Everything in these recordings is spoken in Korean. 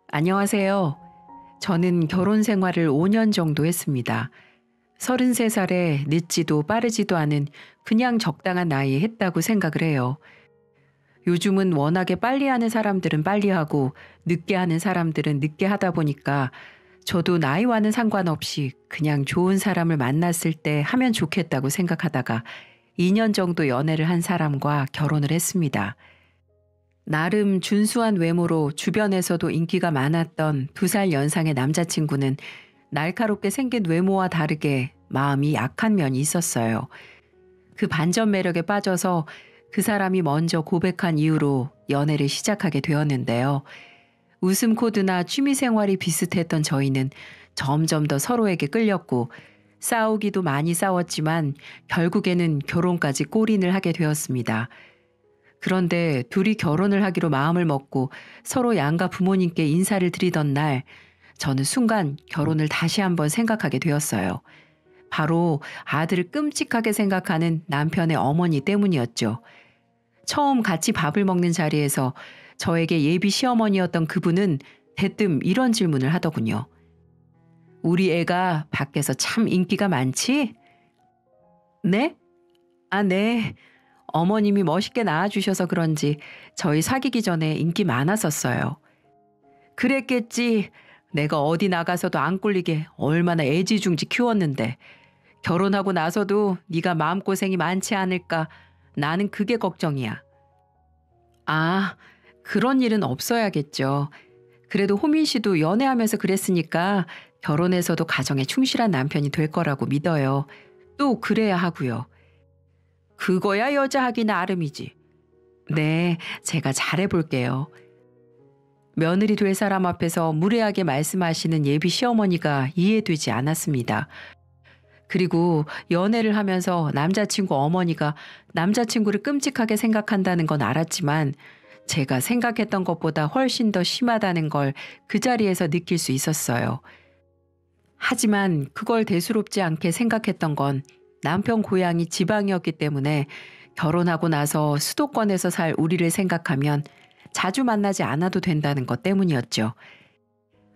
안녕하세요. 저는 결혼 생활을 5년 정도 했습니다. 33살에 늦지도 빠르지도 않은 그냥 적당한 나이에 했다고 생각을 해요. 요즘은 워낙에 빨리 하는 사람들은 빨리 하고 늦게 하는 사람들은 늦게 하다 보니까 저도 나이와는 상관없이 그냥 좋은 사람을 만났을 때 하면 좋겠다고 생각하다가 2년 정도 연애를 한 사람과 결혼을 했습니다. 나름 준수한 외모로 주변에서도 인기가 많았던 2살 연상의 남자친구는 날카롭게 생긴 외모와 다르게 마음이 약한 면이 있었어요. 그 반전 매력에 빠져서 그 사람이 먼저 고백한 이후로 연애를 시작하게 되었는데요. 웃음 코드나 취미 생활이 비슷했던 저희는 점점 더 서로에게 끌렸고 싸우기도 많이 싸웠지만 결국에는 결혼까지 골인을 하게 되었습니다. 그런데 둘이 결혼을 하기로 마음을 먹고 서로 양가 부모님께 인사를 드리던 날, 저는 순간 결혼을 다시 한번 생각하게 되었어요. 바로 아들을 끔찍하게 생각하는 남편의 어머니 때문이었죠. 처음 같이 밥을 먹는 자리에서 저에게 예비 시어머니였던 그분은 대뜸 이런 질문을 하더군요. 우리 애가 밖에서 참 인기가 많지? 네? 아, 네. 어머님이 멋있게 낳아주셔서 그런지 저희 사귀기 전에 인기 많았었어요. 그랬겠지. 내가 어디 나가서도 안 꼴리게 얼마나 애지중지 키웠는데 결혼하고 나서도 네가 마음고생이 많지 않을까. 나는 그게 걱정이야. 아, 그런 일은 없어야겠죠. 그래도 호민 씨도 연애하면서 그랬으니까 결혼해서도 가정에 충실한 남편이 될 거라고 믿어요. 또 그래야 하고요. 그거야 여자 하기 나름이지. 네, 제가 잘해볼게요. 며느리 될 사람 앞에서 무례하게 말씀하시는 예비 시어머니가 이해되지 않았습니다. 그리고 연애를 하면서 남자친구 어머니가 남자친구를 끔찍하게 생각한다는 건 알았지만 제가 생각했던 것보다 훨씬 더 심하다는 걸 그 자리에서 느낄 수 있었어요. 하지만 그걸 대수롭지 않게 생각했던 건 남편 고향이 지방이었기 때문에 결혼하고 나서 수도권에서 살 우리를 생각하면 자주 만나지 않아도 된다는 것 때문이었죠.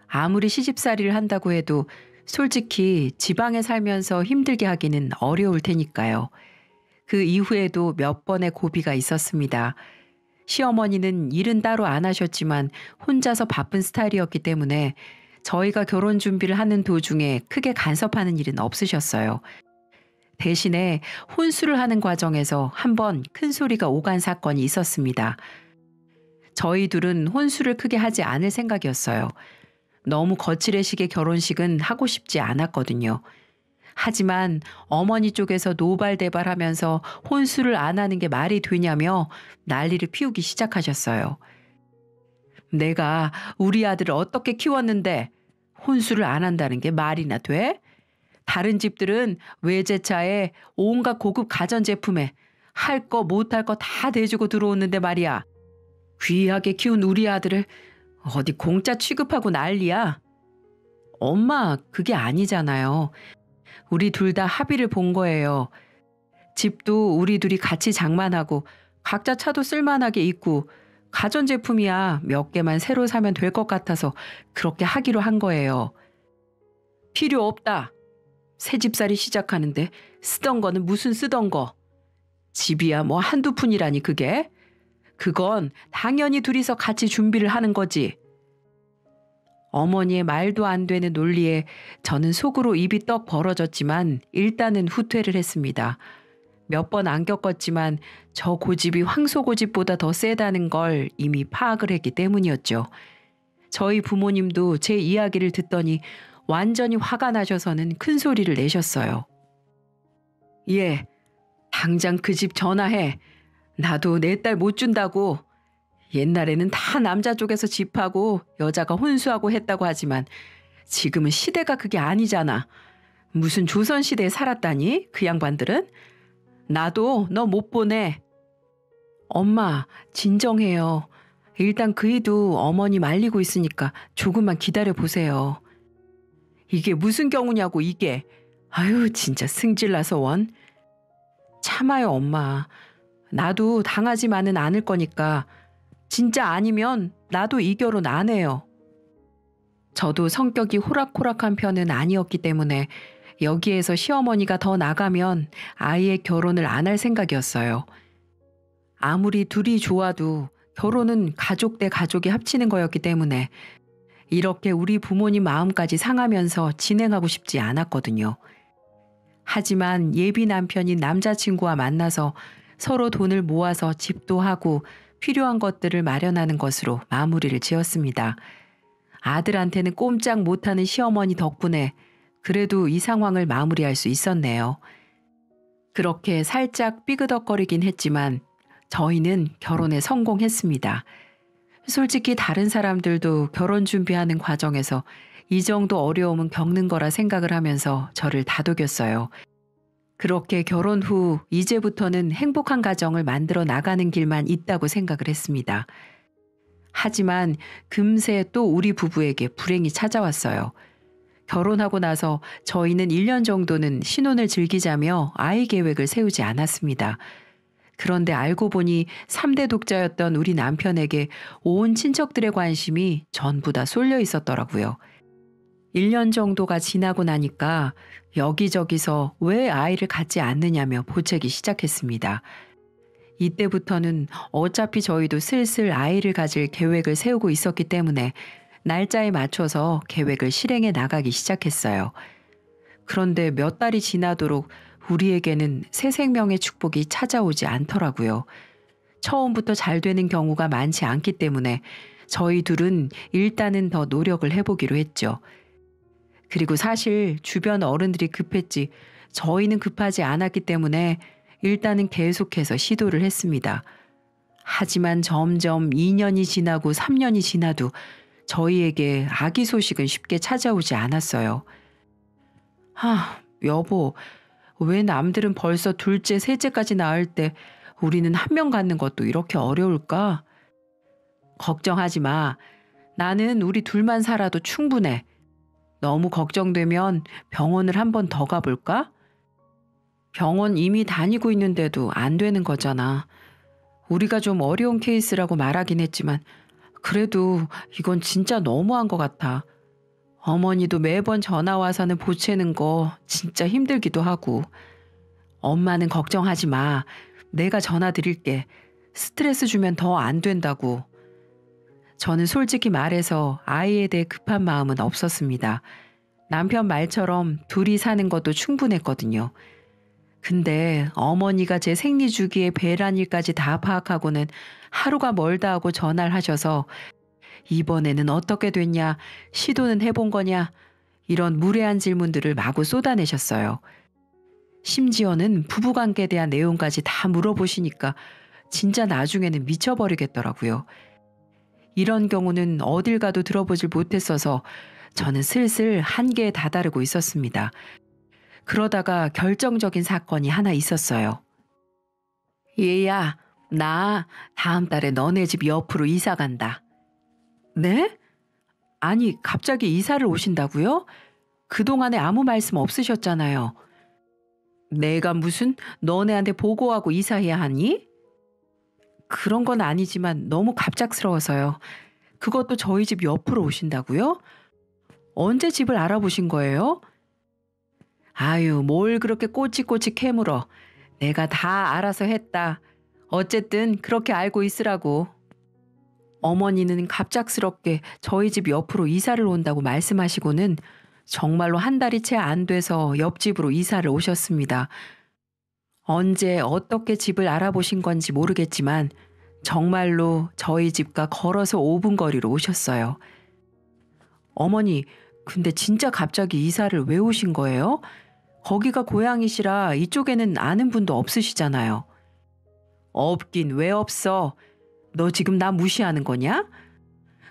아무리 시집살이를 한다고 해도 솔직히 지방에 살면서 힘들게 하기는 어려울 테니까요. 그 이후에도 몇 번의 고비가 있었습니다. 시어머니는 일은 따로 안 하셨지만 혼자서 바쁜 스타일이었기 때문에 저희가 결혼 준비를 하는 도중에 크게 간섭하는 일은 없으셨어요. 대신에 혼수를 하는 과정에서 한 번 큰 소리가 오간 사건이 있었습니다. 저희 둘은 혼수를 크게 하지 않을 생각이었어요. 너무 거칠의식의 결혼식은 하고 싶지 않았거든요. 하지만 어머니 쪽에서 노발대발하면서 혼수를 안 하는 게 말이 되냐며 난리를 피우기 시작하셨어요. 내가 우리 아들을 어떻게 키웠는데 혼수를 안 한다는 게 말이나 돼? 다른 집들은 외제차에 온갖 고급 가전제품에 할 거 못할 거 다 대주고 들어오는데 말이야. 귀하게 키운 우리 아들을 어디 공짜 취급하고 난리야. 엄마, 그게 아니잖아요. 우리 둘 다 합의를 본 거예요. 집도 우리 둘이 같이 장만하고 각자 차도 쓸만하게 있고 가전제품이야 몇 개만 새로 사면 될 것 같아서 그렇게 하기로 한 거예요. 필요 없다. 새집살이 시작하는데 쓰던 거는 무슨 쓰던 거. 집이야 뭐 한두 푼이라니 그게. 그건 당연히 둘이서 같이 준비를 하는 거지. 어머니의 말도 안 되는 논리에 저는 속으로 입이 떡 벌어졌지만 일단은 후퇴를 했습니다. 몇 번 안 겪었지만 저 고집이 황소고집보다 더 세다는 걸 이미 파악을 했기 때문이었죠. 저희 부모님도 제 이야기를 듣더니 완전히 화가 나셔서는 큰 소리를 내셨어요. 예, 당장 그 집 전화해. 나도 내 딸 못 준다고. 옛날에는 다 남자 쪽에서 집하고 여자가 혼수하고 했다고 하지만 지금은 시대가 그게 아니잖아. 무슨 조선시대에 살았다니 그 양반들은? 나도 너 못 보내. 엄마, 진정해요. 일단 그이도 어머니 말리고 있으니까 조금만 기다려 보세요. 이게 무슨 경우냐고 이게. 아유 진짜 승질나서 원. 참아요 엄마. 나도 당하지만은 않을 거니까 진짜 아니면 나도 이 결혼 안 해요. 저도 성격이 호락호락한 편은 아니었기 때문에 여기에서 시어머니가 더 나가면 아이의 결혼을 안 할 생각이었어요. 아무리 둘이 좋아도 결혼은 가족 대 가족이 합치는 거였기 때문에 이렇게 우리 부모님 마음까지 상하면서 진행하고 싶지 않았거든요. 하지만 예비 남편인 남자친구와 만나서 서로 돈을 모아서 집도 하고 필요한 것들을 마련하는 것으로 마무리를 지었습니다. 아들한테는 꼼짝 못하는 시어머니 덕분에 그래도 이 상황을 마무리할 수 있었네요. 그렇게 살짝 삐그덕거리긴 했지만 저희는 결혼에 성공했습니다. 솔직히 다른 사람들도 결혼 준비하는 과정에서 이 정도 어려움은 겪는 거라 생각을 하면서 저를 다독였어요. 그렇게 결혼 후 이제부터는 행복한 가정을 만들어 나가는 길만 있다고 생각을 했습니다. 하지만 금세 또 우리 부부에게 불행이 찾아왔어요. 결혼하고 나서 저희는 1년 정도는 신혼을 즐기자며 아이 계획을 세우지 않았습니다. 그런데 알고 보니 3대 독자였던 우리 남편에게 온 친척들의 관심이 전부 다 쏠려 있었더라고요. 1년 정도가 지나고 나니까 여기저기서 왜 아이를 갖지 않느냐며 보채기 시작했습니다. 이때부터는 어차피 저희도 슬슬 아이를 가질 계획을 세우고 있었기 때문에 날짜에 맞춰서 계획을 실행해 나가기 시작했어요. 그런데 몇 달이 지나도록 우리에게는 새 생명의 축복이 찾아오지 않더라고요. 처음부터 잘 되는 경우가 많지 않기 때문에 저희 둘은 일단은 더 노력을 해보기로 했죠. 그리고 사실 주변 어른들이 급했지 저희는 급하지 않았기 때문에 일단은 계속해서 시도를 했습니다. 하지만 점점 2년이 지나고 3년이 지나도 저희에게 아기 소식은 쉽게 찾아오지 않았어요. 여보, 왜 남들은 벌써 둘째, 셋째까지 낳을 때 우리는 한 명 갖는 것도 이렇게 어려울까? 걱정하지 마. 나는 우리 둘만 살아도 충분해. 너무 걱정되면 병원을 한 번 더 가볼까? 병원 이미 다니고 있는데도 안 되는 거잖아. 우리가 좀 어려운 케이스라고 말하긴 했지만 그래도 이건 진짜 너무한 것 같아. 어머니도 매번 전화 와서는 보채는 거 진짜 힘들기도 하고. 엄마는 걱정하지 마. 내가 전화 드릴게. 스트레스 주면 더 안 된다고. 저는 솔직히 말해서 아이에 대해 급한 마음은 없었습니다. 남편 말처럼 둘이 사는 것도 충분했거든요. 근데 어머니가 제 생리 주기에 배란 일까지 다 파악하고는 하루가 멀다 하고 전화를 하셔서 이번에는 어떻게 됐냐, 시도는 해본 거냐, 이런 무례한 질문들을 마구 쏟아내셨어요. 심지어는 부부관계에 대한 내용까지 다 물어보시니까 진짜 나중에는 미쳐버리겠더라고요. 이런 경우는 어딜 가도 들어보질 못했어서 저는 슬슬 한계에 다다르고 있었습니다. 그러다가 결정적인 사건이 하나 있었어요. 얘야, 나 다음 달에 너네 집 옆으로 이사 간다. 네? 아니, 갑자기 이사를 오신다고요? 그동안에 아무 말씀 없으셨잖아요. 내가 무슨 너네한테 보고하고 이사해야 하니? 그런 건 아니지만 너무 갑작스러워서요. 그것도 저희 집 옆으로 오신다고요? 언제 집을 알아보신 거예요? 아유, 뭘 그렇게 꼬치꼬치 캐물어. 내가 다 알아서 했다. 어쨌든 그렇게 알고 있으라고. 어머니는 갑작스럽게 저희 집 옆으로 이사를 온다고 말씀하시고는 정말로 한 달이 채 안 돼서 옆집으로 이사를 오셨습니다. 언제 어떻게 집을 알아보신 건지 모르겠지만 정말로 저희 집과 걸어서 5분 거리로 오셨어요. 어머니, 근데 진짜 갑자기 이사를 왜 오신 거예요? 거기가 고향이시라 이쪽에는 아는 분도 없으시잖아요. 없긴 왜 없어? 너 지금 나 무시하는 거냐?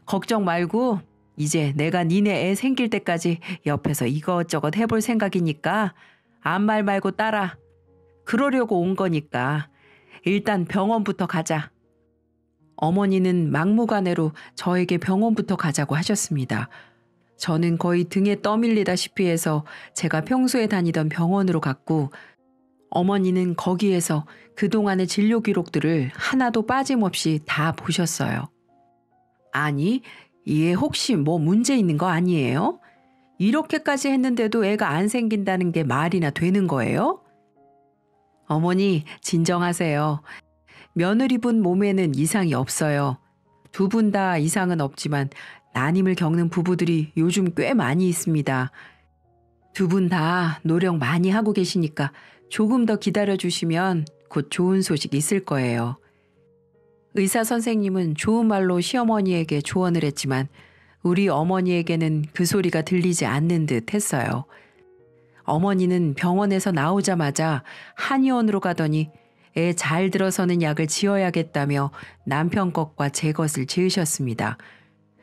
걱정 말고 이제 내가 니네 애 생길 때까지 옆에서 이것저것 해볼 생각이니까 아무 말 말고 따라. 그러려고 온 거니까 일단 병원부터 가자. 어머니는 막무가내로 저에게 병원부터 가자고 하셨습니다. 저는 거의 등에 떠밀리다시피 해서 제가 평소에 다니던 병원으로 갔고 어머니는 거기에서 그동안의 진료 기록들을 하나도 빠짐없이 다 보셨어요. 아니, 얘 혹시 뭐 문제 있는 거 아니에요? 이렇게까지 했는데도 애가 안 생긴다는 게 말이나 되는 거예요? 어머니, 진정하세요. 며느리분 몸에는 이상이 없어요. 두 분 다 이상은 없지만 난임을 겪는 부부들이 요즘 꽤 많이 있습니다. 두 분 다 노력 많이 하고 계시니까 조금 더 기다려 주시면 곧 좋은 소식 있을 거예요. 의사 선생님은 좋은 말로 시어머니에게 조언을 했지만 우리 어머니에게는 그 소리가 들리지 않는 듯 했어요. 어머니는 병원에서 나오자마자 한의원으로 가더니 애 잘 들어서는 약을 지어야겠다며 남편 것과 제 것을 지으셨습니다.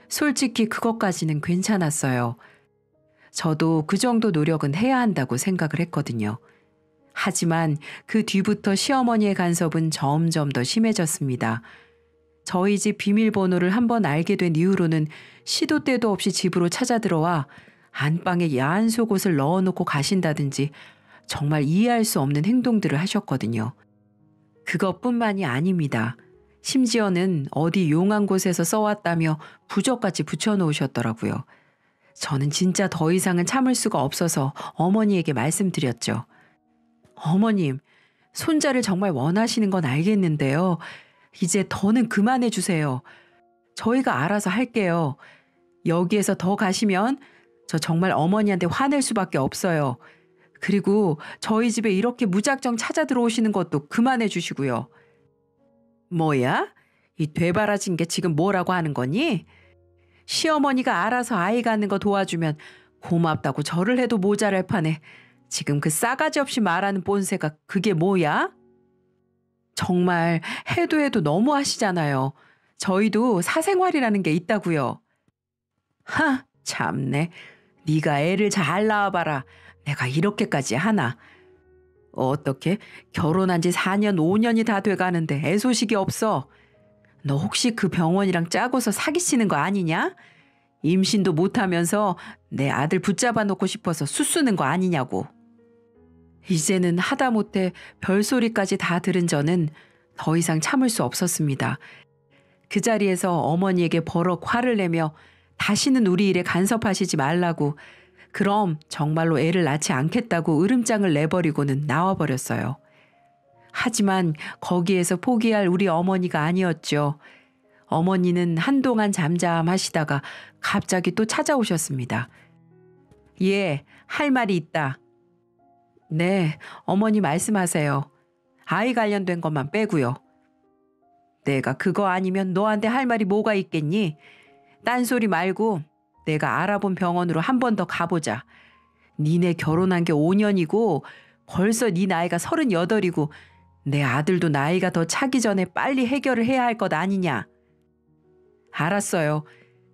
솔직히 그것까지는 괜찮았어요. 저도 그 정도 노력은 해야 한다고 생각을 했거든요. 하지만 그 뒤부터 시어머니의 간섭은 점점 더 심해졌습니다. 저희 집 비밀번호를 한번 알게 된 이후로는 시도 때도 없이 집으로 찾아들어와 안방에 야한 속옷을 넣어놓고 가신다든지 정말 이해할 수 없는 행동들을 하셨거든요. 그것뿐만이 아닙니다. 심지어는 어디 용한 곳에서 써왔다며 부적까지 붙여놓으셨더라고요. 저는 진짜 더 이상은 참을 수가 없어서 어머니에게 말씀드렸죠. 어머님, 손자를 정말 원하시는 건 알겠는데요. 이제 더는 그만해 주세요. 저희가 알아서 할게요. 여기에서 더 가시면 저 정말 어머니한테 화낼 수밖에 없어요. 그리고 저희 집에 이렇게 무작정 찾아 들어오시는 것도 그만해 주시고요. 뭐야? 이 되바라진 게 지금 뭐라고 하는 거니? 시어머니가 알아서 아이 갖는 거 도와주면 고맙다고 절을 해도 모자랄 판에 지금 그 싸가지 없이 말하는 본새가 그게 뭐야? 정말 해도 해도 너무 하시잖아요. 저희도 사생활이라는 게 있다고요. 하, 참네. 네가 애를 잘 낳아봐라. 내가 이렇게까지 하나. 어떻게 결혼한 지 4년 5년이 다 돼가는데 애 소식이 없어. 너 혹시 그 병원이랑 짜고서 사귀시는 거 아니냐? 임신도 못하면서 내 아들 붙잡아 놓고 싶어서 수쓰는 거 아니냐고. 이제는 하다못해 별소리까지 다 들은 저는 더 이상 참을 수 없었습니다. 그 자리에서 어머니에게 버럭 화를 내며 다시는 우리 일에 간섭하시지 말라고, 그럼 정말로 애를 낳지 않겠다고 으름장을 내버리고는 나와버렸어요. 하지만 거기에서 포기할 우리 어머니가 아니었죠. 어머니는 한동안 잠잠하시다가 갑자기 또 찾아오셨습니다. 예, 할 말이 있다. 네, 어머니 말씀하세요. 아이 관련된 것만 빼고요. 내가 그거 아니면 너한테 할 말이 뭐가 있겠니? 딴소리 말고 내가 알아본 병원으로 한 번 더 가보자. 니네 결혼한 게 5년이고 벌써 네 나이가 38이고 내 아들도 나이가 더 차기 전에 빨리 해결을 해야 할 것 아니냐. 알았어요.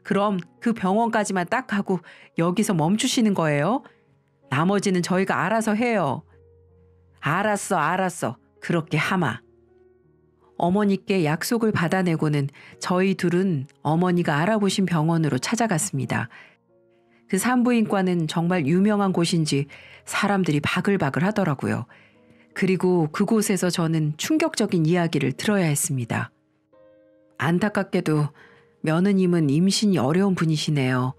그럼 그 병원까지만 딱 가고 여기서 멈추시는 거예요? 나머지는 저희가 알아서 해요. 알았어. 그렇게 하마. 어머니께 약속을 받아내고는 저희 둘은 어머니가 알아보신 병원으로 찾아갔습니다. 그 산부인과는 정말 유명한 곳인지 사람들이 바글바글 하더라고요. 그리고 그곳에서 저는 충격적인 이야기를 들어야 했습니다. 안타깝게도 며느님은 임신이 어려운 분이시네요.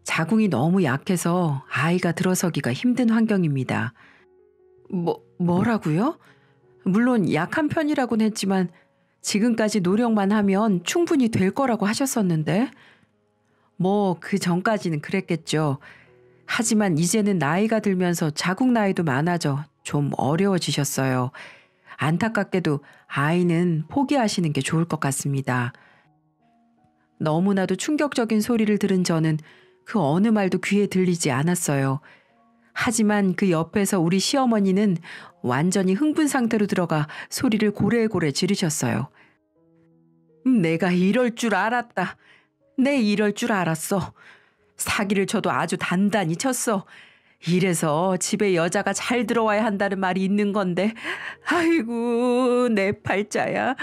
자궁이 너무 약해서 아이가 들어서기가 힘든 환경입니다. 뭐라고요? 물론 약한 편이라고는 했지만 지금까지 노력만 하면 충분히 될 거라고 하셨었는데. 그 전까지는 그랬겠죠. 하지만 이제는 나이가 들면서 자궁 나이도 많아져 좀 어려워지셨어요. 안타깝게도 아이는 포기하시는 게 좋을 것 같습니다. 너무나도 충격적인 소리를 들은 저는 그 어느 말도 귀에 들리지 않았어요. 하지만 그 옆에서 우리 시어머니는 완전히 흥분 상태로 들어가 소리를 고래고래 지르셨어요. 내가 이럴 줄 알았다. 이럴 줄 알았어. 사기를 쳐도 아주 단단히 쳤어. 이래서 집에 여자가 잘 들어와야 한다는 말이 있는 건데, 아이고 내 팔자야.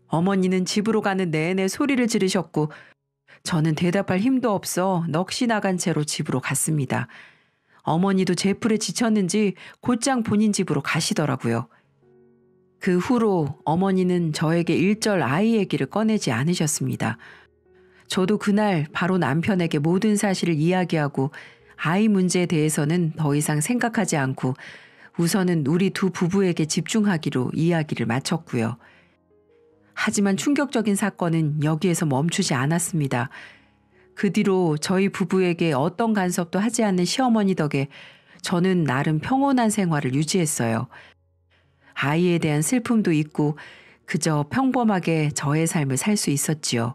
어머니는 집으로 가는 내내 소리를 지르셨고 저는 대답할 힘도 없어 넋이 나간 채로 집으로 갔습니다. 어머니도 제풀에 지쳤는지 곧장 본인 집으로 가시더라고요. 그 후로 어머니는 저에게 일절 아이 얘기를 꺼내지 않으셨습니다. 저도 그날 바로 남편에게 모든 사실을 이야기하고 아이 문제에 대해서는 더 이상 생각하지 않고 우선은 우리 두 부부에게 집중하기로 이야기를 마쳤고요. 하지만 충격적인 사건은 여기에서 멈추지 않았습니다. 그 뒤로 저희 부부에게 어떤 간섭도 하지 않는 시어머니 덕에 저는 나름 평온한 생활을 유지했어요. 아이에 대한 슬픔도 있고 그저 평범하게 저의 삶을 살 수 있었지요.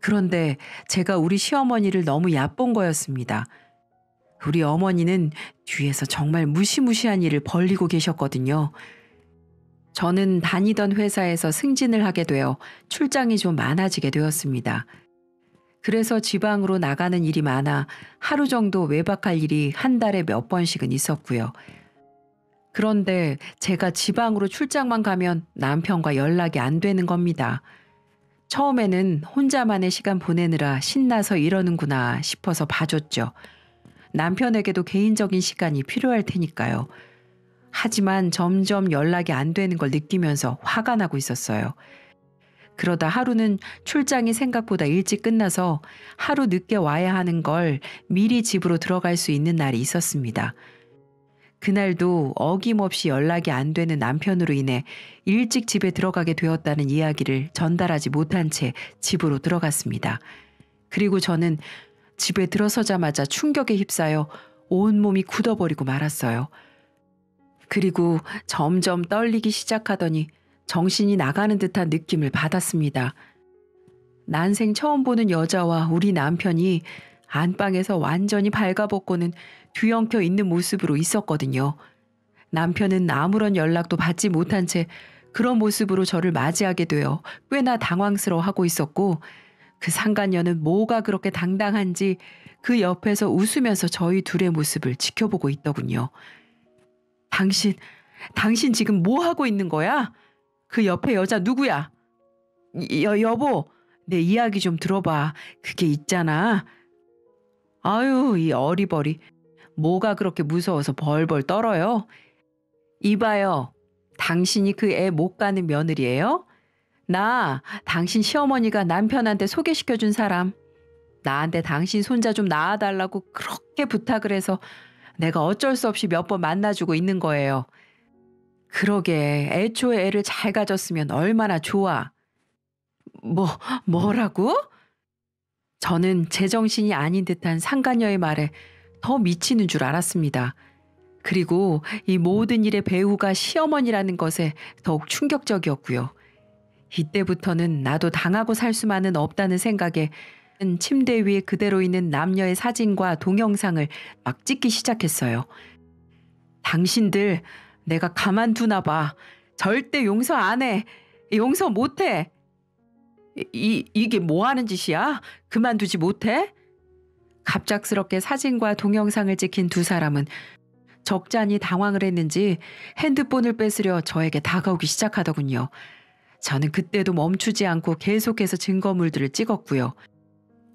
그런데 제가 우리 시어머니를 너무 얕본 거였습니다. 우리 어머니는 뒤에서 정말 무시무시한 일을 벌이고 계셨거든요. 저는 다니던 회사에서 승진을 하게 되어 출장이 좀 많아지게 되었습니다. 그래서 지방으로 나가는 일이 많아 하루 정도 외박할 일이 한 달에 몇 번씩은 있었고요. 그런데 제가 지방으로 출장만 가면 남편과 연락이 안 되는 겁니다. 처음에는 혼자만의 시간 보내느라 신나서 이러는구나 싶어서 봐줬죠. 남편에게도 개인적인 시간이 필요할 테니까요. 하지만 점점 연락이 안 되는 걸 느끼면서 화가 나고 있었어요. 그러다 하루는 출장이 생각보다 일찍 끝나서 하루 늦게 와야 하는 걸 미리 집으로 들어갈 수 있는 날이 있었습니다. 그날도 어김없이 연락이 안 되는 남편으로 인해 일찍 집에 들어가게 되었다는 이야기를 전달하지 못한 채 집으로 들어갔습니다. 그리고 저는 집에 들어서자마자 충격에 휩싸여 온몸이 굳어버리고 말았어요. 그리고 점점 떨리기 시작하더니 정신이 나가는 듯한 느낌을 받았습니다. 난생 처음 보는 여자와 우리 남편이 안방에서 완전히 발가벗고는 뒤엉켜 있는 모습으로 있었거든요. 남편은 아무런 연락도 받지 못한 채 그런 모습으로 저를 맞이하게 되어 꽤나 당황스러워하고 있었고 그 상간녀는 뭐가 그렇게 당당한지 그 옆에서 웃으면서 저희 둘의 모습을 지켜보고 있더군요. 당신 지금 뭐 하고 있는 거야? 그 옆에 여자 누구야? 여보, 내 이야기 좀 들어봐. 그게 있잖아. 아유, 이 어리버리. 뭐가 그렇게 무서워서 벌벌 떨어요? 이봐요. 당신이 그 애 못 가는 며느리예요? 나 당신 시어머니가 남편한테 소개시켜준 사람. 나한테 당신 손자 좀 낳아달라고 그렇게 부탁을 해서 내가 어쩔 수 없이 몇 번 만나주고 있는 거예요. 그러게 애초에 애를 잘 가졌으면 얼마나 좋아. 뭐라고? 저는 제정신이 아닌 듯한 상간녀의 말에 더 미치는 줄 알았습니다. 그리고 이 모든 일의 배우가 시어머니라는 것에 더욱 충격적이었고요. 이때부터는 나도 당하고 살 수만은 없다는 생각에 침대 위에 그대로 있는 남녀의 사진과 동영상을 막 찍기 시작했어요. 당신들 내가 가만두나 봐. 절대 용서 안 해. 용서 못 해. 이게 뭐 하는 짓이야? 그만두지 못해? 갑작스럽게 사진과 동영상을 찍힌 두 사람은 적잖이 당황을 했는지 핸드폰을 뺏으려 저에게 다가오기 시작하더군요. 저는 그때도 멈추지 않고 계속해서 증거물들을 찍었고요.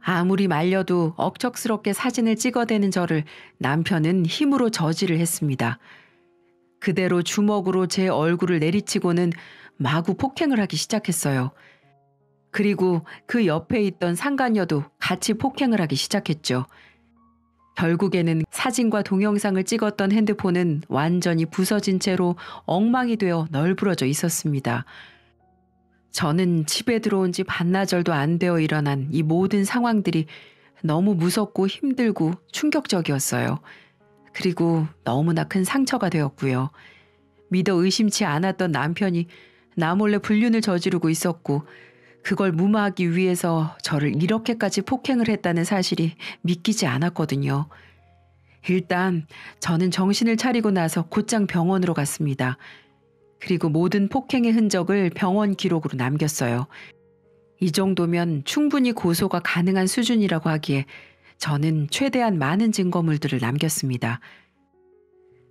아무리 말려도 억척스럽게 사진을 찍어대는 저를 남편은 힘으로 저지를 했습니다. 그대로 주먹으로 제 얼굴을 내리치고는 마구 폭행을 하기 시작했어요. 그리고 그 옆에 있던 상간녀도 같이 폭행을 하기 시작했죠. 결국에는 사진과 동영상을 찍었던 핸드폰은 완전히 부서진 채로 엉망이 되어 널브러져 있었습니다. 저는 집에 들어온 지 반나절도 안 되어 일어난 이 모든 상황들이 너무 무섭고 힘들고 충격적이었어요. 그리고 너무나 큰 상처가 되었고요. 믿어 의심치 않았던 남편이 나 몰래 불륜을 저지르고 있었고 그걸 무마하기 위해서 저를 이렇게까지 폭행을 했다는 사실이 믿기지 않았거든요. 일단 저는 정신을 차리고 나서 곧장 병원으로 갔습니다. 그리고 모든 폭행의 흔적을 병원 기록으로 남겼어요. 이 정도면 충분히 고소가 가능한 수준이라고 하기에 저는 최대한 많은 증거물들을 남겼습니다.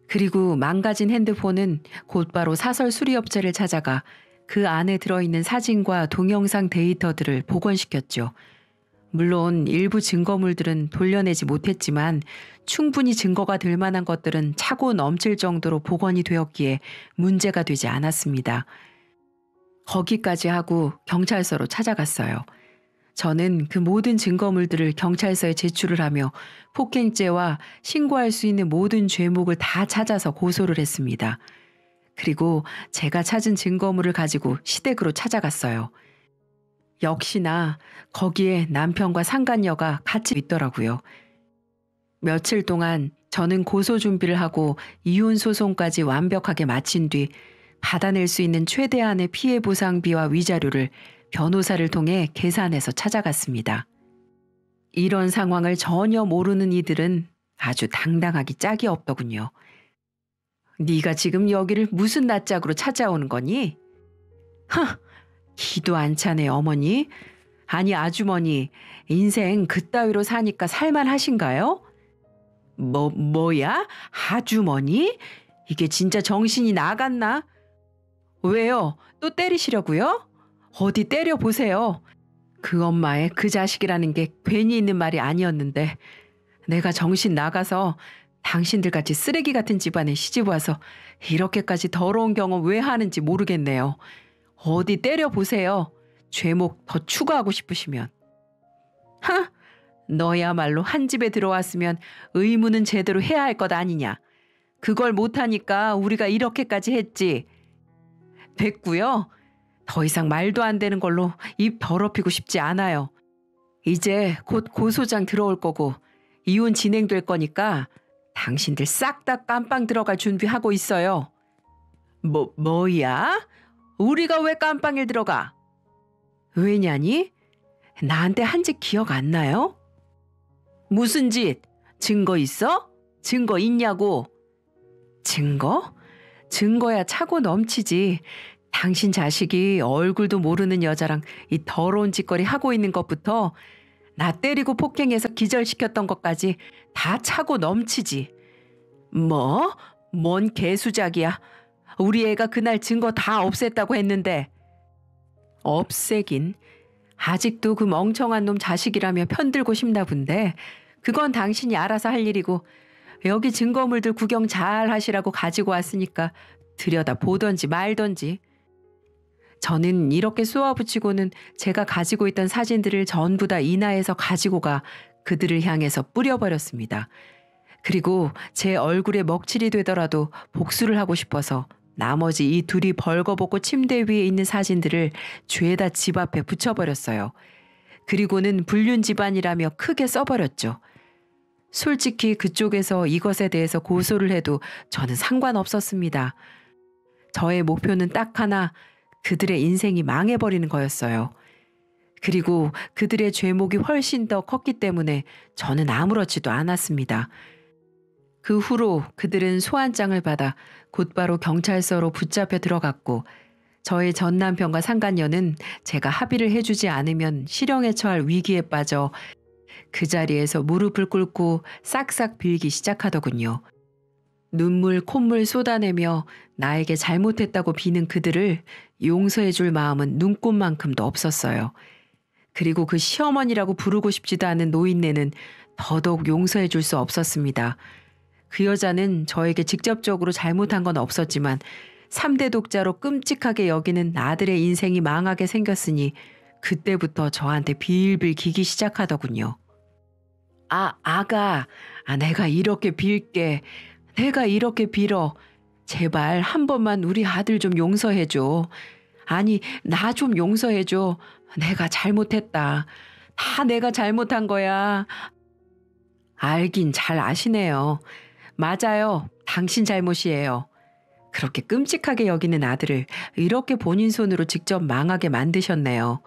그리고 망가진 핸드폰은 곧바로 사설 수리업체를 찾아가 그 안에 들어있는 사진과 동영상 데이터들을 복원시켰죠. 물론 일부 증거물들은 돌려내지 못했지만 충분히 증거가 될 만한 것들은 차고 넘칠 정도로 복원이 되었기에 문제가 되지 않았습니다. 거기까지 하고 경찰서로 찾아갔어요. 저는 그 모든 증거물들을 경찰서에 제출을 하며 폭행죄와 신고할 수 있는 모든 죄목을 다 찾아서 고소를 했습니다. 그리고 제가 찾은 증거물을 가지고 시댁으로 찾아갔어요. 역시나 거기에 남편과 상간녀가 같이 있더라고요. 며칠 동안 저는 고소 준비를 하고 이혼 소송까지 완벽하게 마친 뒤 받아낼 수 있는 최대한의 피해 보상비와 위자료를 변호사를 통해 계산해서 찾아갔습니다. 이런 상황을 전혀 모르는 이들은 아주 당당하기 짝이 없더군요. 네가 지금 여기를 무슨 낯짝으로 찾아오는 거니? 기도 안 차네 어머니. 아니 아주머니, 인생 그따위로 사니까 살만하신가요? 뭐야? 아주머니? 이게 진짜 정신이 나갔나? 왜요? 또 때리시려고요? 어디 때려보세요. 그 엄마의 그 자식이라는 게 괜히 있는 말이 아니었는데 내가 정신 나가서 당신들같이 쓰레기 같은 집안에 시집 와서 이렇게까지 더러운 경험 왜 하는지 모르겠네요. 어디 때려보세요. 죄목 더 추가하고 싶으시면. 너야말로 한 집에 들어왔으면 의무는 제대로 해야 할 것 아니냐. 그걸 못하니까 우리가 이렇게까지 했지. 됐고요. 더 이상 말도 안 되는 걸로 입 더럽히고 싶지 않아요. 이제 곧 고소장 들어올 거고 이혼 진행될 거니까 당신들 싹 다 깜빵 들어갈 준비하고 있어요. 뭐야? 우리가 왜 깜빵에 들어가? 왜냐니? 나한테 한 짓 기억 안 나요? 무슨 짓? 증거 있어? 증거 있냐고? 증거? 증거야 차고 넘치지. 당신 자식이 얼굴도 모르는 여자랑 이 더러운 짓거리 하고 있는 것부터 나 때리고 폭행해서 기절시켰던 것까지 다 차고 넘치지. 뭐? 뭔 개수작이야. 우리 애가 그날 증거 다 없앴다고 했는데. 없애긴. 아직도 그 멍청한 놈 자식이라며 편들고 싶나 본데 그건 당신이 알아서 할 일이고 여기 증거물들 구경 잘 하시라고 가지고 왔으니까 들여다 보던지 말던지. 저는 이렇게 쏘아붙이고는 제가 가지고 있던 사진들을 전부 다 인하해서 가지고 가 그들을 향해서 뿌려버렸습니다. 그리고 제 얼굴에 먹칠이 되더라도 복수를 하고 싶어서 나머지 이 둘이 벌거벗고 침대 위에 있는 사진들을 죄다 집 앞에 붙여버렸어요. 그리고는 불륜 집안이라며 크게 써버렸죠. 솔직히 그쪽에서 이것에 대해서 고소를 해도 저는 상관없었습니다. 저의 목표는 딱 하나, 그들의 인생이 망해버리는 거였어요. 그리고 그들의 죄목이 훨씬 더 컸기 때문에 저는 아무렇지도 않았습니다. 그 후로 그들은 소환장을 받아 곧바로 경찰서로 붙잡혀 들어갔고 저의 전 남편과 상간녀는 제가 합의를 해주지 않으면 실형에 처할 위기에 빠져 그 자리에서 무릎을 꿇고 싹싹 빌기 시작하더군요. 눈물 콧물 쏟아내며 나에게 잘못했다고 비는 그들을 용서해줄 마음은 눈꼽만큼도 없었어요. 그리고 그 시어머니라고 부르고 싶지도 않은 노인네는 더더욱 용서해줄 수 없었습니다. 그 여자는 저에게 직접적으로 잘못한 건 없었지만 3대 독자로 끔찍하게 여기는 아들의 인생이 망하게 생겼으니 그때부터 저한테 빌빌 기기 시작하더군요. 아가, 내가 이렇게 빌게. 내가 이렇게 빌어. 제발 한 번만 우리 아들 좀 용서해줘. 아니, 나 좀 용서해줘. 내가 잘못했다. 다 내가 잘못한 거야. 알긴 잘 아시네요. 맞아요. 당신 잘못이에요. 그렇게 끔찍하게 여기는 아들을 이렇게 본인 손으로 직접 망하게 만드셨네요.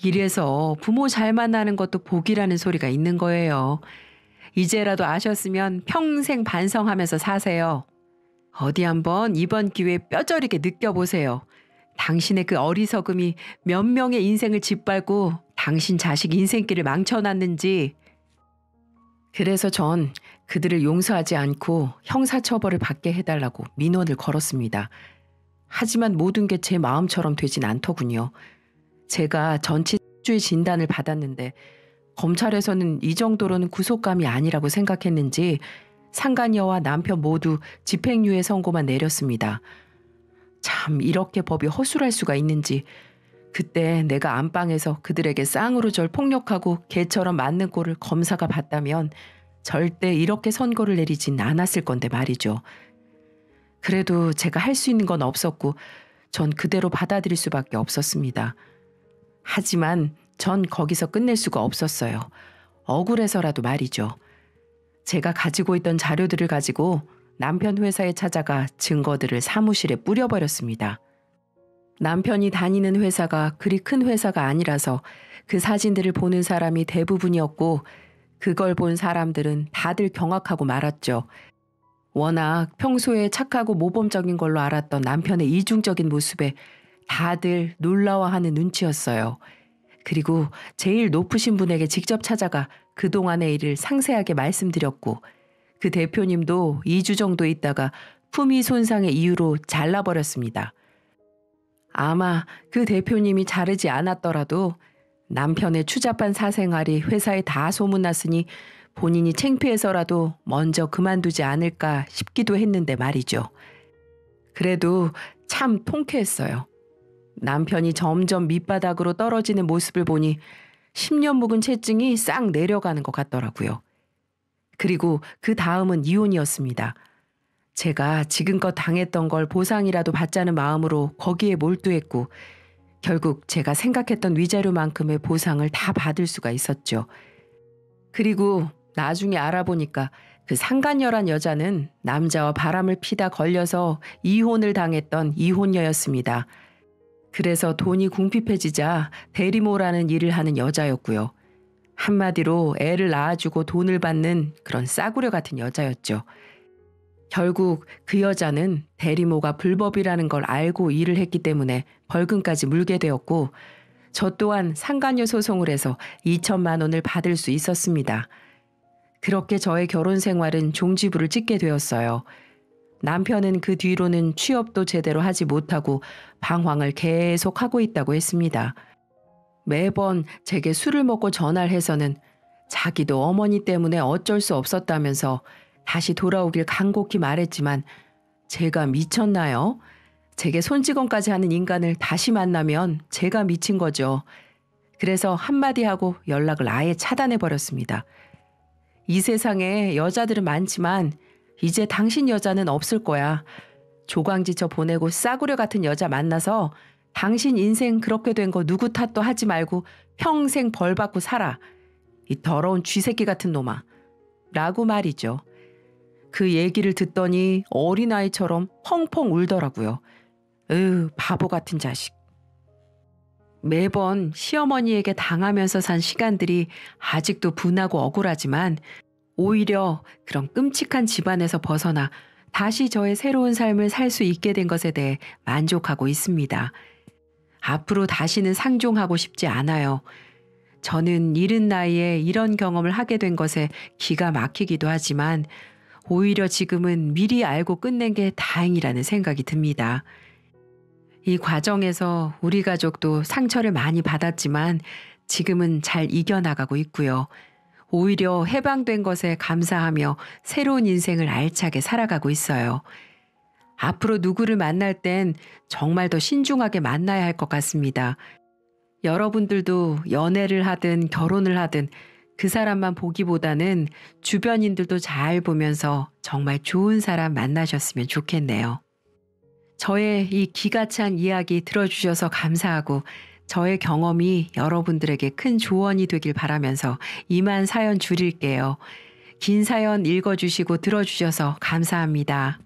이래서 부모 잘 만나는 것도 복이라는 소리가 있는 거예요. 이제라도 아셨으면 평생 반성하면서 사세요. 어디 한번 이번 기회에 뼈저리게 느껴보세요. 당신의 그 어리석음이 몇 명의 인생을 짓밟고 당신 자식 인생길을 망쳐놨는지. 그래서 전 그들을 용서하지 않고 형사처벌을 받게 해달라고 민원을 걸었습니다. 하지만 모든 게 제 마음처럼 되진 않더군요. 제가 전치주의 진단을 받았는데 검찰에서는 이 정도로는 구속감이 아니라고 생각했는지 상간녀와 남편 모두 집행유예 선고만 내렸습니다. 참 이렇게 법이 허술할 수가 있는지 그때 내가 안방에서 그들에게 쌍으로 절 폭력하고 개처럼 맞는 꼴을 검사가 봤다면 절대 이렇게 선고를 내리진 않았을 건데 말이죠. 그래도 제가 할 수 있는 건 없었고 전 그대로 받아들일 수밖에 없었습니다. 하지만 전 거기서 끝낼 수가 없었어요. 억울해서라도 말이죠. 제가 가지고 있던 자료들을 가지고 남편 회사에 찾아가 증거들을 사무실에 뿌려버렸습니다. 남편이 다니는 회사가 그리 큰 회사가 아니라서 그 사진들을 보는 사람이 대부분이었고 그걸 본 사람들은 다들 경악하고 말았죠. 워낙 평소에 착하고 모범적인 걸로 알았던 남편의 이중적인 모습에 다들 놀라워하는 눈치였어요. 그리고 제일 높으신 분에게 직접 찾아가 그동안의 일을 상세하게 말씀드렸고 그 대표님도 2주 정도 있다가 품위 손상의 이유로 잘라버렸습니다. 아마 그 대표님이 자르지 않았더라도 남편의 추잡한 사생활이 회사에 다 소문났으니 본인이 창피해서라도 먼저 그만두지 않을까 싶기도 했는데 말이죠. 그래도 참 통쾌했어요. 남편이 점점 밑바닥으로 떨어지는 모습을 보니 10년 묵은 채증이 싹 내려가는 것 같더라고요. 그리고 그 다음은 이혼이었습니다. 제가 지금껏 당했던 걸 보상이라도 받자는 마음으로 거기에 몰두했고 결국 제가 생각했던 위자료만큼의 보상을 다 받을 수가 있었죠. 그리고 나중에 알아보니까 그 상간녀란 여자는 남자와 바람을 피다 걸려서 이혼을 당했던 이혼녀였습니다. 그래서 돈이 궁핍해지자 대리모라는 일을 하는 여자였고요. 한마디로 애를 낳아주고 돈을 받는 그런 싸구려 같은 여자였죠. 결국 그 여자는 대리모가 불법이라는 걸 알고 일을 했기 때문에 벌금까지 물게 되었고 저 또한 상간녀 소송을 해서 2천만 원을 받을 수 있었습니다. 그렇게 저의 결혼 생활은 종지부를 찍게 되었어요. 남편은 그 뒤로는 취업도 제대로 하지 못하고 방황을 계속 하고 있다고 했습니다. 매번 제게 술을 먹고 전화를 해서는 자기도 어머니 때문에 어쩔 수 없었다면서 다시 돌아오길 간곡히 말했지만 제가 미쳤나요? 제게 손찌검까지 하는 인간을 다시 만나면 제가 미친 거죠. 그래서 한마디 하고 연락을 아예 차단해버렸습니다. 이 세상에 여자들은 많지만 이제 당신 여자는 없을 거야. 조광지쳐 보내고 싸구려 같은 여자 만나서 당신 인생 그렇게 된 거 누구 탓도 하지 말고 평생 벌 받고 살아. 이 더러운 쥐새끼 같은 놈아. 라고 말이죠. 그 얘기를 듣더니 어린아이처럼 펑펑 울더라고요. 바보 같은 자식. 매번 시어머니에게 당하면서 산 시간들이 아직도 분하고 억울하지만 오히려 그런 끔찍한 집안에서 벗어나 다시 저의 새로운 삶을 살 수 있게 된 것에 대해 만족하고 있습니다. 앞으로 다시는 상종하고 싶지 않아요. 저는 이른 나이에 이런 경험을 하게 된 것에 기가 막히기도 하지만 오히려 지금은 미리 알고 끝낸 게 다행이라는 생각이 듭니다. 이 과정에서 우리 가족도 상처를 많이 받았지만 지금은 잘 이겨나가고 있고요. 오히려 해방된 것에 감사하며 새로운 인생을 알차게 살아가고 있어요. 앞으로 누구를 만날 땐 정말 더 신중하게 만나야 할 것 같습니다. 여러분들도 연애를 하든 결혼을 하든 그 사람만 보기보다는 주변인들도 잘 보면서 정말 좋은 사람 만나셨으면 좋겠네요. 저의 이 기가 찬 이야기 들어주셔서 감사하고 저의 경험이 여러분들에게 큰 조언이 되길 바라면서 이만 사연 줄일게요. 긴 사연 읽어주시고 들어주셔서 감사합니다.